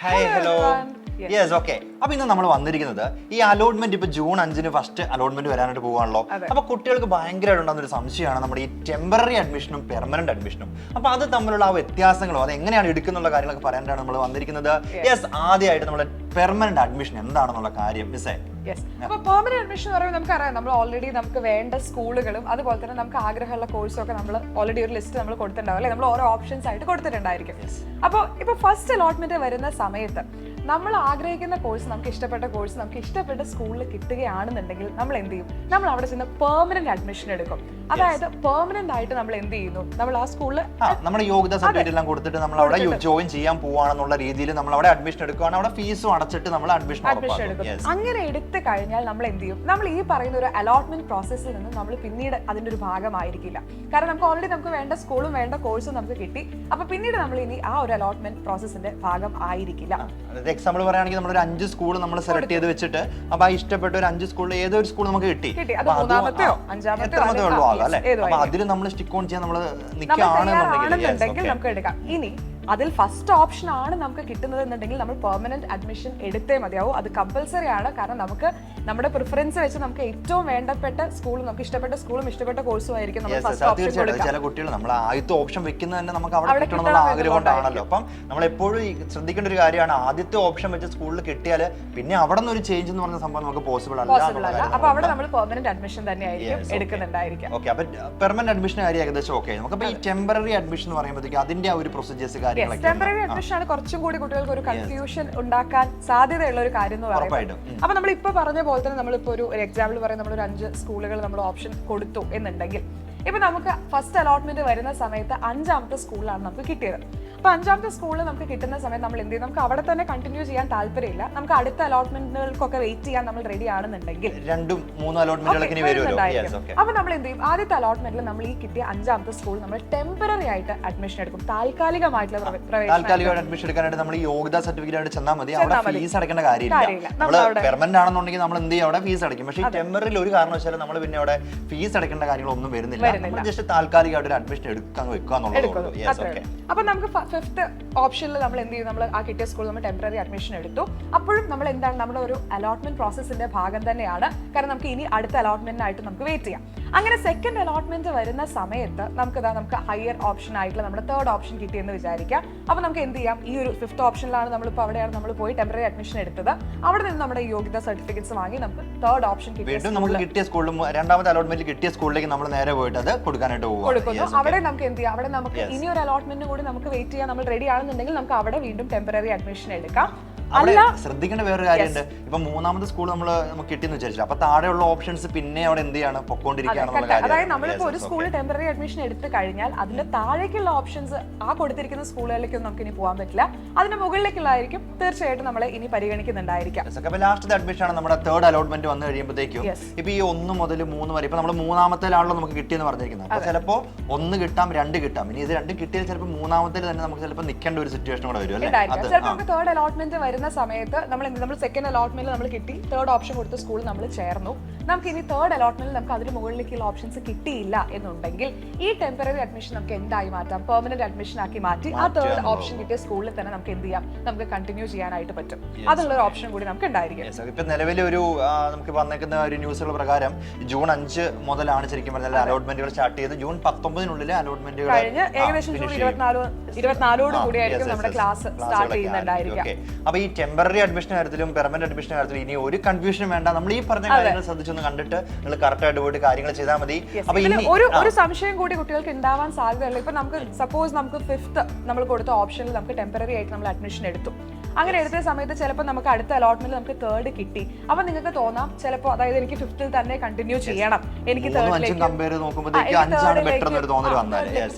Hi hello yes okay. അപ്പൊ ഇന്ന് നമ്മൾ വന്നിരിക്കുന്നത് ഈ അലോട്ട്മെന്റ് ഇപ്പൊ ജൂൺ 5-ന് ഫസ്റ്റ് അലോട്ട്മെന്റ് വരാനായിട്ട് പോകാണല്ലോ. അപ്പൊ കുട്ടികൾക്ക് ഭയങ്കരമായിട്ട് ഉണ്ടാകുന്ന ഒരു സംശയമാണ് നമ്മുടെ ഈ ടെമ്പററി അഡ്മിഷനും പെർമനന്റ് അഡ്മിഷനും. അപ്പൊ അത് തമ്മിലുള്ള ആ വ്യത്യാസങ്ങളോ അത് എങ്ങനെയാണ് എടുക്കുന്നുള്ള കാര്യങ്ങളൊക്കെ പറയാനാണ് നമ്മൾ വന്നിരിക്കുന്നത്. യെസ്, ആദ്യമായിട്ട് നമ്മുടെ പെർമനന്റ് അഡ്മിഷൻ എന്താണെന്നുള്ള കാര്യം മിസ്സേ. അപ്പൊ പെർമനന്റ് അഡ്മിഷൻ എന്ന് പറയുമ്പോൾ നമുക്കറിയാം, നമ്മൾ ഓൾറെഡി നമുക്ക് വേണ്ട സ്കൂളുകളും അതുപോലെ തന്നെ നമുക്ക് ആഗ്രഹമുള്ള കോഴ്സും ഒക്കെ നമ്മൾ ഓൾറെഡി ഒരു ലിസ്റ്റ് നമ്മൾ കൊടുത്തിട്ടുണ്ടാവും അല്ലെ, നമ്മൾ ഓരോ ഓപ്ഷൻസ് ആയിട്ട് കൊടുത്തിട്ടുണ്ടായിരിക്കും. അപ്പോൾ ഇപ്പൊ ഫസ്റ്റ് അലോട്ട്മെന്റ് വരുന്ന സമയത്ത് നമ്മൾ ആഗ്രഹിക്കുന്ന കോഴ്സ്, നമുക്ക് ഇഷ്ടപ്പെട്ട കോഴ്സ് നമുക്ക് ഇഷ്ടപ്പെട്ട സ്കൂളിൽ കിട്ടുകയാണെന്നുണ്ടെങ്കിൽ നമ്മൾ എന്ത് ചെയ്യും? നമ്മൾ അവിടെ ചെന്ന് പെർമനന്റ് അഡ്മിഷൻ എടുക്കും. അതായത് പെർമനന്റ് ആയിട്ട് നമ്മൾ എന്ത് ചെയ്യുന്നു? നമ്മൾ ആ സ്കൂളിൽ നമ്മുടെ യോഗ്യത സർട്ടിഫിക്കറ്റ് എല്ലാം കൊടുത്തിട്ട് നമ്മൾ അവിടെ ജോയിൻ ചെയ്യാൻ പോവാണെന്നുള്ള രീതിയിൽ നമ്മൾ അവിടെ അഡ്മിഷൻ എടുക്കുകയാണ്. അവിടെ ഫീസും അടച്ചിട്ട് നമ്മൾ അഡ്മിഷൻ എടുക്കും. അങ്ങനെ എടുത്തു കഴിഞ്ഞാൽ നമ്മൾ എന്ത് ചെയ്യും? നമ്മൾ ഈ പറയുന്ന ഒരു അലോട്ട്മെന്റ് പ്രോസസ്സിൽ നിന്ന് നമ്മൾ പിന്നീട് അതിന്റെ ഒരു ഭാഗമായിരിക്കില്ല. കാരണം നമുക്ക് ഓൾറെഡി നമുക്ക് വേണ്ട സ്കൂളും വേണ്ട കോഴ്സും നമുക്ക് കിട്ടി. അപ്പൊ പിന്നീട് നമ്മൾ ഇനി ആ ഒരു അലോട്ട്മെന്റ് പ്രോസസ്സിന്റെ ഭാഗം ആയിരിക്കില്ല. എക്സാമ്പിൾ പറയുകയാണെങ്കിൽ നമ്മൾ ഒരു 5 സ്കൂൾ നമ്മൾ സെലക്ട് ചെയ്ത് വെച്ചിട്ട് അപ്പൊ ആ ഇഷ്ടപ്പെട്ട ഒരു 5 സ്കൂളിൽ ഏതൊരു സ്കൂൾ നമുക്ക് കിട്ടി, മൂന്നാമത്തെയോ അഞ്ചാമത്തെയോ ഉള്ളൂ ആകാം അല്ലെ. അപ്പൊ അതിൽ നമ്മൾ സ്റ്റിക്ക് ഓൺ ചെയ്യാൻ നമ്മൾ നിൽക്കുകയാണെന്നുണ്ടെങ്കിൽ നമുക്ക് എടുക്കാം. ഇനി അതിൽ ഫസ്റ്റ് ഓപ്ഷൻ ആണ് നമുക്ക് കിട്ടുന്നത് എന്നുണ്ടെങ്കിൽ നമ്മൾ പെർമനന്റ് അഡ്മിഷൻ എടുത്തേ മതിയാവും. അത് കമ്പൽസറി ആണ്. കാരണം നമുക്ക് നമ്മുടെ പ്രിഫറൻസ് വെച്ച് നമുക്ക് ഏറ്റവും വേണ്ടപ്പെട്ട സ്കൂളും നമുക്ക് ഇഷ്ടപ്പെട്ട സ്കൂളും ഇഷ്ടപ്പെട്ട കോഴ്സും ആയിരിക്കും നമ്മൾ ഫസ്റ്റ് ഓപ്ഷൻ കൊടുക്കുക. ചില കുട്ടികൾ നമ്മൾ ആദ്യത്തെ ഓപ്ഷൻ വെക്കുന്നത് തന്നെ നമുക്ക് അവിടെ കിട്ടണമെന്നുള്ള ആഗ്രഹം കൊണ്ടാണല്ലോ. അപ്പം നമ്മൾ എപ്പോഴും ശ്രദ്ധിക്കേണ്ട ഒരു കാര്യമാണ്, ആദ്യത്തെ ഓപ്ഷൻ വെച്ച് സ്കൂളിൽ കിട്ടിയാൽ പിന്നെ അവിടെ നിന്ന് ഒരു ചേഞ്ച് എന്ന് പറഞ്ഞ സംഭവം നമുക്ക് പോസിബിൾ അല്ല. അപ്പൊ അവിടെ നമ്മൾ പെർമനന്റ് അഡ്മിഷൻ തന്നെ ആയിരിക്കും എടുക്കുന്നുണ്ടായിരിക്കും. ഓക്കെ, അപ്പൊ പെർമനന്റ് അഡ്മിഷൻ കാര്യം ഏകദേശം ഓക്കെ. നമുക്ക് ഈ ടെമ്പററി അഡ്മിഷൻ എന്ന് പറയുമ്പോഴത്തേക്ക് അതിന്റെ ആ ഒരു പ്രൊസീജിയേഴ്സ് ടെമ്പററി അഡ്മിഷൻ ആണ് കുറച്ചും കൂടി കുട്ടികൾക്ക് ഒരു കൺഫ്യൂഷൻ ഉണ്ടാക്കാൻ സാധ്യതയുള്ള ഒരു കാര്യം എന്ന് പറയുന്നത്. അപ്പൊ നമ്മൾ ഇപ്പൊ പറഞ്ഞ പോലെ തന്നെ നമ്മളിപ്പോ ഒരു എക്സാമ്പിൾ പറയാം, നമ്മളൊരു 5 സ്കൂളുകൾ നമ്മൾ ഓപ്ഷൻ കൊടുത്തു എന്നുണ്ടെങ്കിൽ ഇപ്പൊ നമുക്ക് ഫസ്റ്റ് അലോട്ട്മെന്റ് വരുന്ന സമയത്ത് 5ാമത്തെ സ്കൂളിലാണ് നമുക്ക് കിട്ടിയത്. അപ്പൊ 5ാമത്തെ സ്കൂളിൽ നമുക്ക് കിട്ടുന്ന സമയത്ത് നമ്മൾ എന്ത് ചെയ്യും? നമുക്ക് അവിടെ തന്നെ കണ്ടിന്യൂ ചെയ്യാൻ താല്പര്യമില്ല, നമുക്ക് അടുത്ത അലോട്ട്മെന്റുകൾക്കൊക്കെ വെയിറ്റ് ചെയ്യാൻ നമ്മൾ റെഡി ആണെന്നുണ്ടെങ്കിൽ 2-3 അലോട്ട്മെന്റുകളൊക്കെ വരും. അപ്പൊ നമ്മൾ എന്ത് ചെയ്യും? ആദ്യത്തെ അലോട്ട്മെന്റിൽ നമ്മൾ ഈ കിട്ടിയ 5ാമത്തെ സ്കൂൾ നമ്മൾ ടെമ്പററി ആയിട്ട് അഡ്മിഷൻ എടുക്കും. താൽക്കാലികമായിട്ടുള്ള അഡ്മിഷൻ എടുക്കാനായിട്ട് നമ്മൾ ഈ യോഗ്യത സർട്ടിഫിക്കറ്റ് ആയിട്ട് ചെന്നാൽ മതി. അവിടെ ഫീസ് അടക്കേണ്ട കാര്യമില്ല. നമ്മൾ പെർമനന്റ് ആണെന്നുണ്ടെങ്കിൽ നമ്മൾ എന്ത് ചെയ്യും? അവിടെ ഫീസ് അടയ്ക്കും. പക്ഷേ ഈ ടെമ്പററിയിൽ ഒരു കാരണവശാലും നമ്മൾ പിന്നെ അവിടെ ഫീസ് അടക്കേണ്ട കാര്യങ്ങളൊന്നും വരുന്നില്ല. നമ്മൾ ജസ്റ്റ് താൽക്കാലികമായിട്ട് ഒരു അഡ്മിഷൻ എടുക്കാൻ വെക്കുക എന്നുള്ളത്. അപ്പൊ നമുക്ക് ഫിഫ്ത്ത് ഓപ്ഷനിൽ നമ്മൾ എന്ത് ചെയ്യും? നമ്മൾ ആ കിട്ടിയ സ്കൂൾ നമ്മൾ ടെമ്പററി അഡ്മിഷൻ എടുത്തു. അപ്പോഴും നമ്മൾ എന്താണ്, നമ്മുടെ ഒരു അലോട്ട്മെന്റ് പ്രോസസ്സിന്റെ ഭാഗം തന്നെയാണ്. കാരണം നമുക്ക് ഇനി അടുത്ത അലോട്ട്മെന്റിനായിട്ട് നമുക്ക് വെയിറ്റ് ചെയ്യാം. അങ്ങനെ സെക്കൻഡ് അലോട്ട്മെന്റ് വരുന്ന സമയത്ത് നമുക്ക് ഹയർ ഓപ്ഷൻ ആയിട്ടുള്ള നമ്മുടെ തേർഡ് ഓപ്ഷൻ കിട്ടിയെന്ന് വിചാരിക്കാം. അപ്പൊ നമുക്ക് എന്ത് ചെയ്യാം? ഈ ഒരു ഫിഫ്ത്ത് ഓപ്ഷനിലാണ് നമ്മളിപ്പോൾ അവിടെയാണ് നമ്മൾ പോയി ടെമ്പററി അഡ്മിഷൻ എടുത്തത്. അവിടെ നിന്ന് നമ്മുടെ യോഗ്യത സർട്ടിഫിക്കറ്റ്സ് വാങ്ങി നമുക്ക് തേർഡ് ഓപ്ഷൻ കിട്ടിയ സ്കൂളിലും രണ്ടാമത്തെ അലോട്ട്മെന്റ് കിട്ടിയ സ്കൂളിലേക്ക് നമ്മൾ നേരെ പോയിട്ട് അത് കൊടുക്കാനായിട്ട് കൊടുക്കുന്നു. അവിടെ നമുക്ക് എന്ത് ചെയ്യാം? അവിടെ നമുക്ക് ഇനി ഒരു അലോട്ട്മെന്റിന് കൂടി നമുക്ക് വെയിറ്റ് ചെയ്യാൻ നമ്മൾ റെഡി ആണെന്നുണ്ടെങ്കിൽ നമുക്ക് അവിടെ വീണ്ടും ടെമ്പററി അഡ്മിഷൻ എടുക്കാം. ശ്രദ്ധിക്കേണ്ട വേറൊരു കാര്യമുണ്ട്. ഇപ്പൊ 3ാമത്തെ സ്കൂൾ നമുക്ക് കിട്ടിയെന്ന് വിചാരിച്ചു, അപ്പൊ താഴെയുള്ള ഓപ്ഷൻസ് പിന്നെ അവിടെ എന്ത് ചെയ്യാണ്? പൊക്കോണ്ടിരിക്കുകയാണ്. അതായത് നമ്മളിപ്പോ ഒരു സ്കൂളിൽ ടെമ്പററി അഡ്മിഷൻ എടുത്തു കഴിഞ്ഞാൽ അതിന്റെ താഴേക്കുള്ള ഓപ്ഷൻസ് ആ കൊടുത്തിരിക്കുന്ന സ്കൂളുകളിലേക്കൊന്നും നമുക്ക് ഇനി പോകാൻ പറ്റില്ല. അതിന്റെ മുകളിലേക്കുള്ളതായിരിക്കും തീർച്ചയായിട്ടും നമ്മളെ ഇനി പരിഗണിക്കുന്നുണ്ടായിരിക്കാം. ലാസ്റ്റ് അഡ്മിഷൻ ആണ് നമ്മുടെ തേർഡ് അലോട്ട്മെന്റ് വന്നു കഴിയുമ്പോഴത്തേക്കും ഇപ്പൊ ഈ 1 മുതൽ 3 വരെ ഇപ്പൊ നമ്മൾ 3ാമത്തേലാണല്ലോ നമുക്ക് കിട്ടിയെന്ന് പറഞ്ഞിരിക്കുന്നത്. അപ്പൊ ചിലപ്പോ 1 കിട്ടാം, 2 കിട്ടാം. ഇനി ഇത് 2 കിട്ടിയാൽ ചിലപ്പോൾ 3ാമത്തേൽ തന്നെ നമുക്ക് ചിലപ്പോൾ നിൽക്കേണ്ട ഒരു സിറ്റുവേഷൻ കൂടെ വരും അല്ലേ? ചിലപ്പോൾ തേർഡ് അലോട്ട്മെന്റ് വരുന്ന സമയത്ത് നമ്മൾ സെക്കൻഡ് അലോട്ട്മെന്റിൽ നമ്മൾ കിട്ടി, തേർഡ് ഓപ്ഷൻ കൊടുത്ത സ്കൂളിൽ നമ്മൾ ചേർന്നു. നമുക്ക് ഇനി തേർഡ് അലോട്ട്മെന്റിൽ നമുക്ക് അതിന് മുകളിലേക്കുള്ള ഓപ്ഷൻസ് കിട്ടിയില്ല എന്നുണ്ടെങ്കിൽ ഈ ടെമ്പററി അഡ്മിഷൻ നമുക്ക് എന്തായി മാറ്റാം? പെർമനന്റ് അഡ്മിഷൻ ആക്കി മാറ്റി ആ തേർഡ് ഓപ്ഷൻ കിട്ടിയ സ്കൂളിൽ തന്നെ നമുക്ക് എന്ത് ചെയ്യാം? നമുക്ക് കണ്ടിന്യൂ ചെയ്യാനായിട്ട് പറ്റും. അതിനുള്ള ഒരു ഓപ്ഷൻ കൂടി നമുക്ക് ഉണ്ടായിരിക്കും. ഇപ്പൊ നിലവിൽ ഒരു നമുക്ക് വന്നേക്കുന്ന ഒരു ന്യൂസുകൾ പ്രകാരം ജൂൺ 5 മുതലാണ് ശരിക്കും പറഞ്ഞാൽ അലോട്ട്മെന്റുകൾ സ്റ്റാർട്ട് ചെയ്ത് ജൂൺ 19-നുള്ളിൽ അലോട്ട്മെന്റുകൾ കഴിഞ്ഞ് ഏകദേശം ജൂൺ 24 കൂടിയായിരിക്കും നമ്മുടെ ക്ലാസ് സ്റ്റാർട്ട് ചെയ്യുന്നുണ്ടായിരിക്കാം. അപ്പൊ ഈ ടെമ്പററി അഡ്മിഷൻ കാര്യത്തിലും പെർമനന്റ് അഡ്മിഷൻ കാര്യത്തിലും ഇനി ഒരു കൺഫ്യൂഷൻ വേണ്ട. നമ്മൾ ഈ പറഞ്ഞ കാര്യങ്ങൾ ശ്രദ്ധിച്ചൊന്ന് കണ്ടിട്ട് നിങ്ങൾ കറക്റ്റ് ആയിട്ട് പോയിട്ട് കാര്യങ്ങൾ ചെയ്താൽ മതി. അപ്പൊ ഒരു സംശയം കൂടി കുട്ടികൾക്ക് ഉണ്ടാവാൻ സാധ്യതയുള്ളൂ. ഇപ്പൊ നമുക്ക് സപ്പോസ് നമുക്ക് 5th നമ്മൾ കൊടുത്ത ഓപ്ഷനിൽ നമുക്ക് ടെമ്പററി ആയിട്ട് നമ്മൾ അഡ്മിഷൻ എടുത്തു. അങ്ങനെ എടുത്ത സമയത്ത് ചിലപ്പോൾ നമുക്ക് അടുത്ത അലോട്ട്മെന്റിൽ നമുക്ക് തേർഡ് കിട്ടി. അപ്പൊ നിങ്ങൾക്ക് തോന്നാം ചിലപ്പോൾ, അതായത് എനിക്ക് 5th തന്നെ കണ്ടിന്യൂ ചെയ്യണം, എനിക്ക് തേർഡിലേക്ക്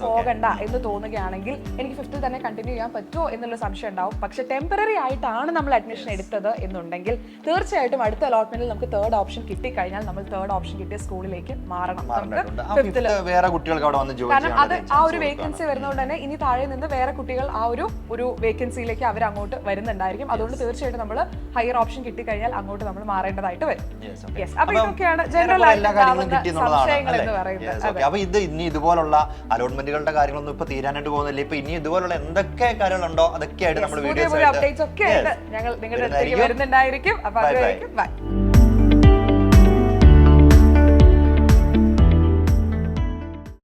പോകണ്ട എന്ന് തോന്നുകയാണെങ്കിൽ എനിക്ക് 5th തന്നെ കണ്ടിന്യൂ ചെയ്യാൻ പറ്റുമോ എന്നുള്ള സംശയം ഉണ്ടാവും. പക്ഷെ ടെമ്പററി ആയിട്ടാണ് നമ്മൾ അഡ്മിഷൻ എടുത്തത് എന്നുണ്ടെങ്കിൽ തീർച്ചയായിട്ടും അടുത്ത അലോട്ട്മെന്റിൽ നമുക്ക് തേർഡ് ഓപ്ഷൻ കിട്ടിക്കഴിഞ്ഞാൽ നമ്മൾ തേർഡ് ഓപ്ഷൻ കിട്ടിയ സ്കൂളിലേക്ക് മാറണം. കാരണം അത് ആ ഒരു വേക്കൻസി വരുന്നതുകൊണ്ട് തന്നെ ഇനി താഴെ നിന്ന് വേറെ കുട്ടികൾ ആ ഒരു വേക്കൻസിയിലേക്ക് അവർ അങ്ങോട്ട് വരുന്നുണ്ട്. വരുന്നുണ്ടായിരിക്കും. അതുകൊണ്ട് തീർച്ചയായിട്ടും നമ്മൾ ഹയർ ഓപ്ഷൻ കിട്ടിക്കഴിഞ്ഞാൽ അങ്ങോട്ട് നമ്മൾ മാറേണ്ടതായിട്ട് വരും. Yes, അപ്പൊ ഇതൊക്കെയാണ് ജനറൽ ആയിട്ട് സംശയങ്ങൾ എന്ന് പറയുന്നത്. അപ്പൊ ഇത് ഇനി ഇതുപോലുള്ള അലോട്ട്മെന്റുകളുടെ കാര്യങ്ങളൊന്നും ഇപ്പൊ തീരാനായിട്ട് പോകുന്നില്ല. ഇപ്പൊ ഇനി ഇതുപോലുള്ള എന്തൊക്കെ കാര്യങ്ങളുണ്ടോ അതൊക്കെ ആയിട്ട് നമ്മൾ പുതിയ പുതിയ അപ്ഡേറ്റ്സ് ഒക്കെ ആയിട്ട് ഞങ്ങൾ നിങ്ങളുടെ അടുത്തേക്ക് വരുന്നുണ്ടായിരിക്കും. അപ്പൊ അതുവരെയും ബൈ.